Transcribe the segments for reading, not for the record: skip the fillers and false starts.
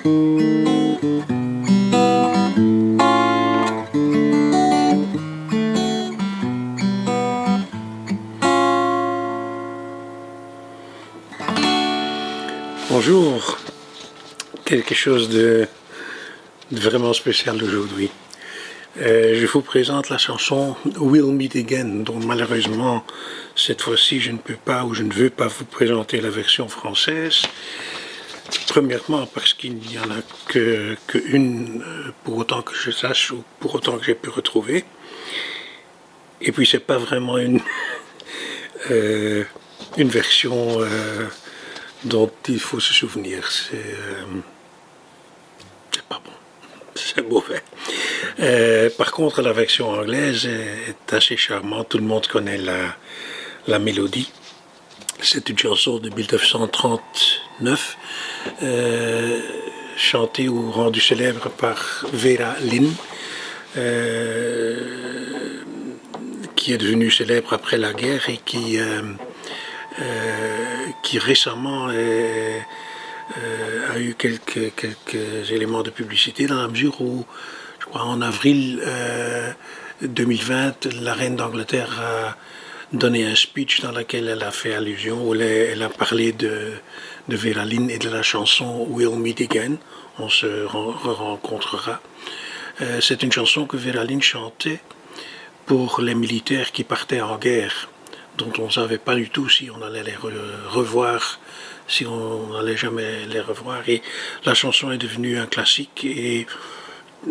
Bonjour, quelque chose de vraiment spécial aujourd'hui. Je vous présente la chanson We'll Meet Again, dont malheureusement cette fois-ci je ne peux pas ou je ne veux pas vous présenter la version française. Premièrement parce qu'il n'y en a qu'une pour autant que je sache ou pour autant que j'ai pu retrouver. Et puis c'est pas vraiment une version dont il faut se souvenir. C'est pas bon, c'est mauvais. Par contre, la version anglaise est assez charmante. Tout le monde connaît la mélodie. C'est une chanson de 1939, chantée ou rendue célèbre par Vera Lynn, qui est devenue célèbre après la guerre et qui récemment a eu quelques éléments de publicité dans la mesure où, je crois, en avril 2020, la reine d'Angleterre a donné un speech dans lequel elle a fait allusion, où elle a parlé de Vera Lynn et de la chanson We'll Meet Again, on se rencontrera. C'est une chanson que Vera Lynn chantait pour les militaires qui partaient en guerre, dont on ne savait pas du tout si on allait les revoir, si on n'allait jamais les revoir. Et la chanson est devenue un classique et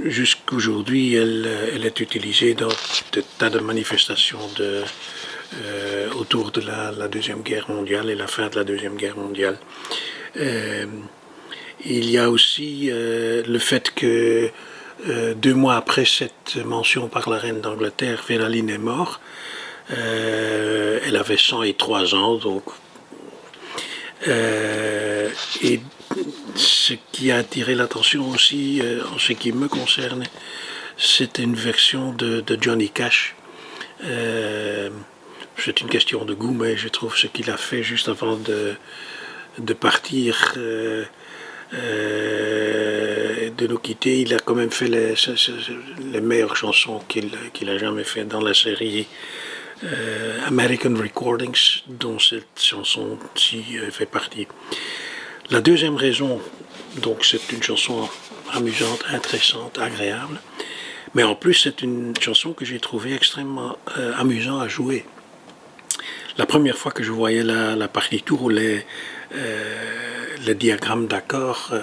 jusqu'aujourd'hui elle est utilisée dans des tas de manifestations autour de la Deuxième Guerre mondiale et la fin de la Deuxième Guerre mondiale. Il y a aussi le fait que 2 mois après cette mention par la reine d'Angleterre, Vera Lynn est morte. Elle avait 103 ans, donc. Et ce qui a attiré l'attention aussi, en ce qui me concerne, c'était une version de Johnny Cash. C'est une question de goût, mais je trouve ce qu'il a fait juste avant de partir, de nous quitter. Il a quand même fait les meilleures chansons qu'il a jamais fait dans la série American Recordings, dont cette chanson-ci fait partie. La deuxième raison, donc c'est une chanson amusante, intéressante, agréable, mais en plus c'est une chanson que j'ai trouvée extrêmement amusante à jouer. La première fois que je voyais la partiture ou les diagrammes d'accords,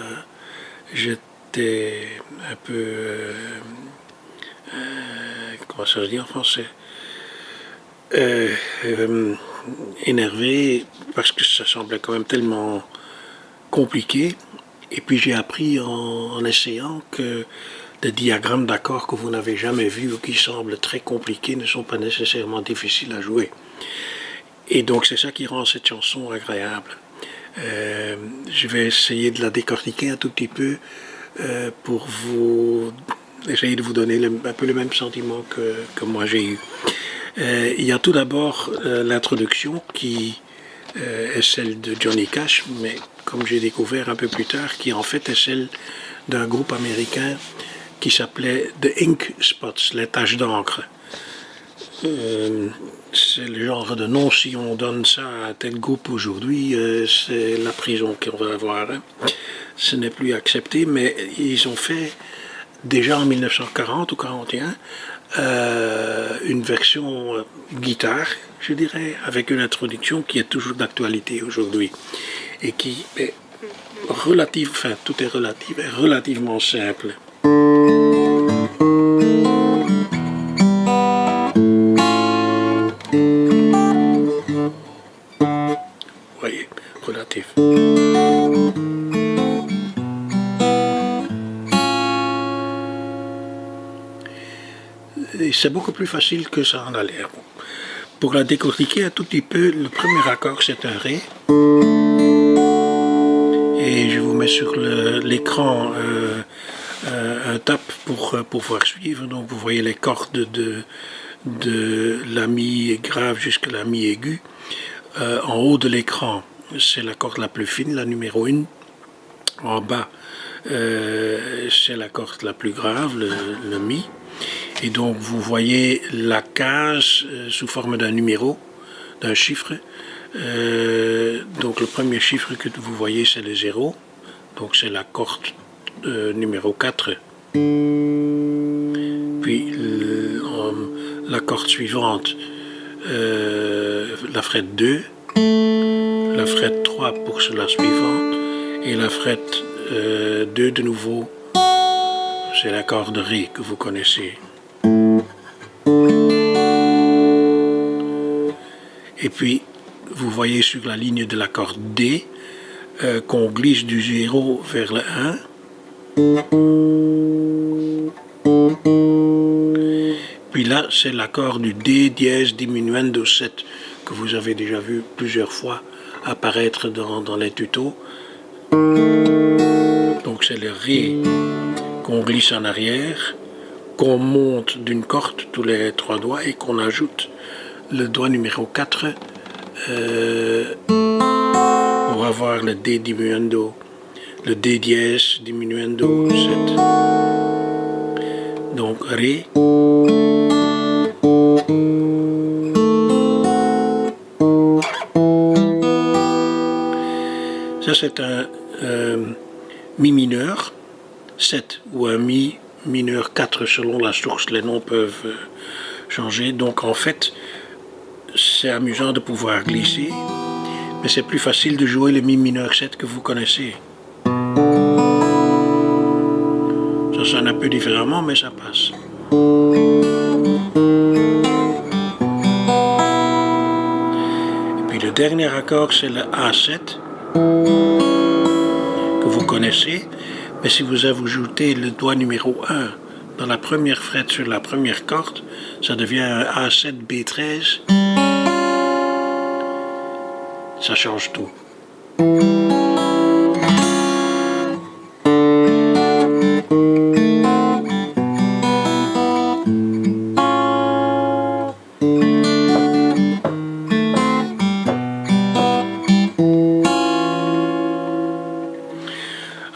j'étais un peu comment ça se dit en français, énervé parce que ça semblait quand même tellement compliqué. Et puis j'ai appris en essayant que des diagrammes d'accords que vous n'avez jamais vus ou qui semblent très compliqués ne sont pas nécessairement difficiles à jouer. Et donc c'est ça qui rend cette chanson agréable. Je vais essayer de la décortiquer un tout petit peu pour essayer de vous donner un peu le même sentiment que moi j'ai eu. Il y a tout d'abord l'introduction qui est celle de Johnny Cash, mais comme j'ai découvert un peu plus tard, qui en fait est celle d'un groupe américain qui s'appelait The Ink Spots, les taches d'encre. C'est le genre de nom, si on donne ça à tel groupe aujourd'hui, c'est la prison qu'on va avoir. Hein. Ce n'est plus accepté, mais ils ont fait déjà en 1940 ou 1941 une version guitare, je dirais, avec une introduction qui est toujours d'actualité aujourd'hui et qui est tout est relatif, est relativement simple. Vous voyez, relatif. C'est beaucoup plus facile que ça en a l'air. Pour la décortiquer un tout petit peu, le premier accord c'est un Ré. Et je vous mets sur l'écran un tap pour pouvoir suivre. Donc vous voyez les cordes de la mi grave jusqu'à la mi aiguë. En haut de l'écran, c'est la corde la plus fine, la numéro 1. En bas, c'est la corde la plus grave, le Mi. Et donc vous voyez la case sous forme d'un numéro, d'un chiffre. Donc le premier chiffre que vous voyez c'est le 0. Donc c'est la corde numéro 4. Puis la corde suivante, la frette 2, la frette 3 pour la suivante, et la frette 2 de nouveau, c'est la corde Ré que vous connaissez. Et puis, vous voyez sur la ligne de la corde D qu'on glisse du 0 vers le 1. Puis là, c'est l'accord du D dièse diminuendo 7 que vous avez déjà vu plusieurs fois apparaître dans les tutos. Donc c'est le Ré qu'on glisse en arrière, qu'on monte d'une corde tous les 3 doigts et qu'on ajoute le doigt numéro 4 pour avoir le D diminuendo, le D dièse diminuendo 7. Donc Ré. Ça c'est un Mi mineur 7 ou un Mi mineur 4 selon la source, les noms peuvent changer. Donc en fait, c'est amusant de pouvoir glisser, mais c'est plus facile de jouer le Mi mineur 7 que vous connaissez. Ça sonne un peu différemment, mais ça passe. Et puis le dernier accord, c'est le A7, que vous connaissez. Mais si vous ajoutez le doigt numéro 1 dans la première frette sur la première corde, ça devient un A7 B13. Ça change tout.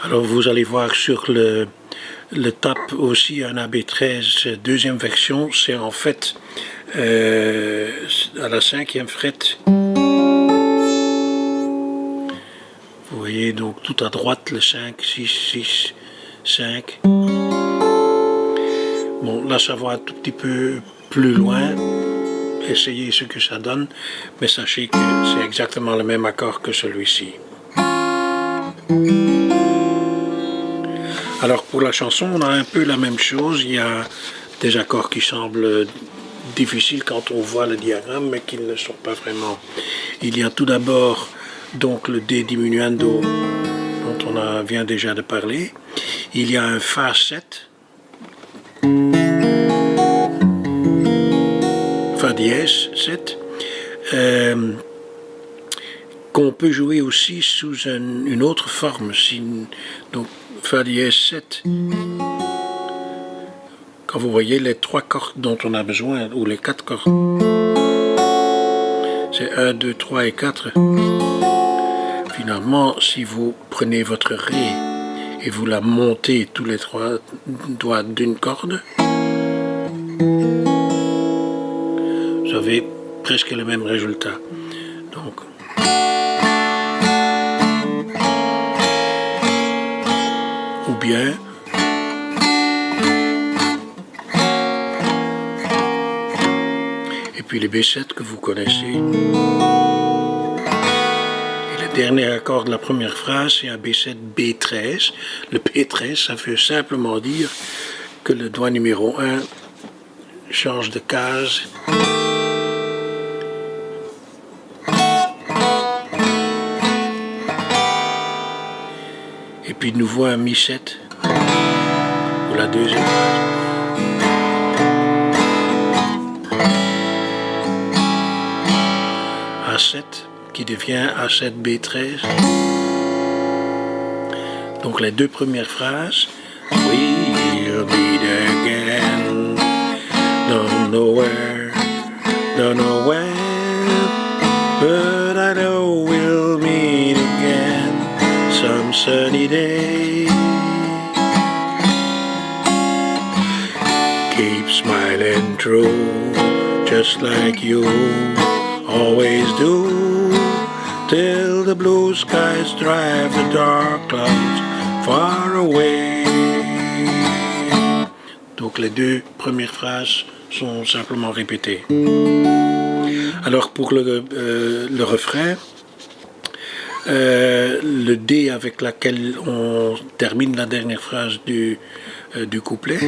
Alors vous allez voir sur le tape aussi un AB13 deuxième version, c'est en fait à la 5e frette. Vous voyez donc tout à droite le 5, 6, 6, 5. Bon là ça va un tout petit peu plus loin, essayez ce que ça donne, mais sachez que c'est exactement le même accord que celui-ci. Alors pour la chanson, on a un peu la même chose, il y a des accords qui semblent difficiles quand on voit le diagramme, mais qui ne le sont pas vraiment. Il y a tout d'abord donc le D diminuendo dont on vient déjà de parler. Il y a un Fa 7, Fa dièse 7, qu'on peut jouer aussi sous une autre forme. Donc Fa dièse 7. Quand vous voyez les 3 cordes dont on a besoin, ou les 4 cordes, c'est 1, 2, 3 et 4. Finalement, si vous prenez votre Ré et vous la montez tous les 3 doigts d'une corde, vous avez presque le même résultat. Donc, ou bien et puis les B7 que vous connaissez. Et le dernier accord de la première phrase, c'est un B7 B13. Le B13, ça veut simplement dire que le doigt numéro 1 change de case. Et puis de nouveau un Mi 7 pour la deuxième phrase. A7 qui devient A7 B13. Donc les deux premières phrases. We'll meet again. Don't know where, but I know we'll meet again some sunny day. true, just like you always do, till the blue skies drive the dark clouds far away. Donc les deux premières phrases sont simplement répétées. Alors pour le refrain, le D avec laquelle on termine la dernière phrase du couplet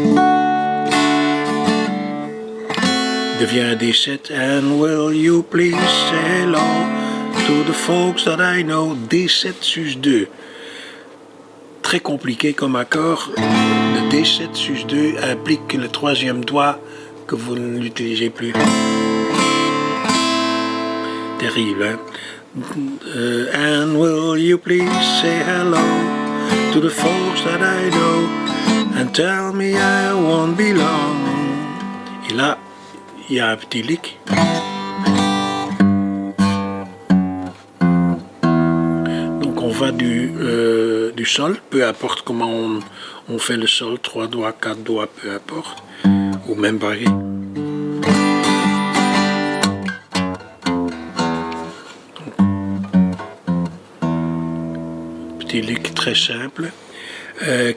devient un D7. And will you please say hello to the folks that I know. D7 sus 2. Très compliqué comme accord. Le D7 sus 2 implique que le troisième doigt, que vous ne l'utilisez plus. Terrible, hein? And will you please say hello to the folks that I know and tell me I won't be long. Et là, il y a un petit lick. Donc on va du sol, peu importe comment on fait le sol, 3 doigts, 4 doigts, peu importe, ou même barré. Petit lick très simple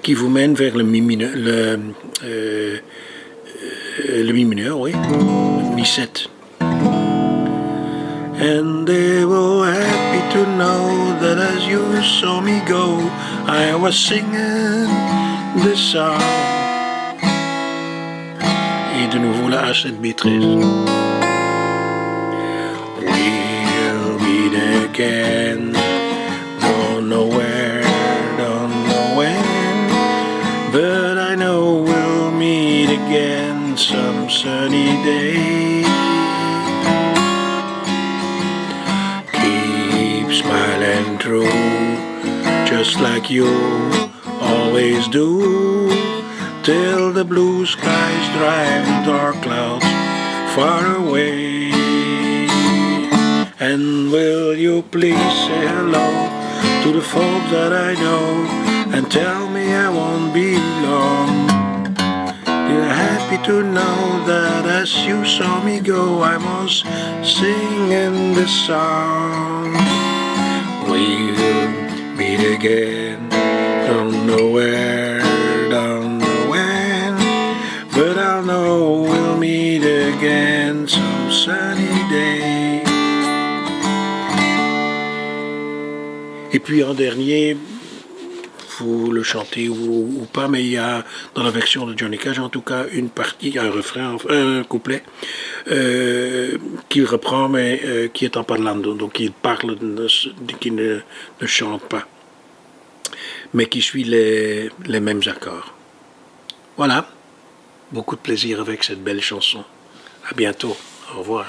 qui vous mène vers le mi mineur, le mi mineur, oui, mi 7. And they were happy to know that as you saw me go, I was singing this song. Et de nouveau la A7 B13. We'll meet again, don't know where, don't know when, but I know we'll meet again some sunny day. Keep smiling through, just like you always do, till the blue skies drive the dark clouds far away. And will you please say hello to the folks that I know and tell me I won't be long. They're happy to know that as you saw me go, I was singing this song. We'll meet again, don't know where, don't know when, but I'll know we'll meet again some sunny day. Et puis en dernier, vous le chantez ou pas, mais il y a dans la version de Johnny Cash en tout cas une partie, un refrain, un couplet qu'il reprend mais qui est en parlando, donc il parle, qui ne chante pas, mais qui suit les mêmes accords. Voilà, beaucoup de plaisir avec cette belle chanson. À bientôt, au revoir.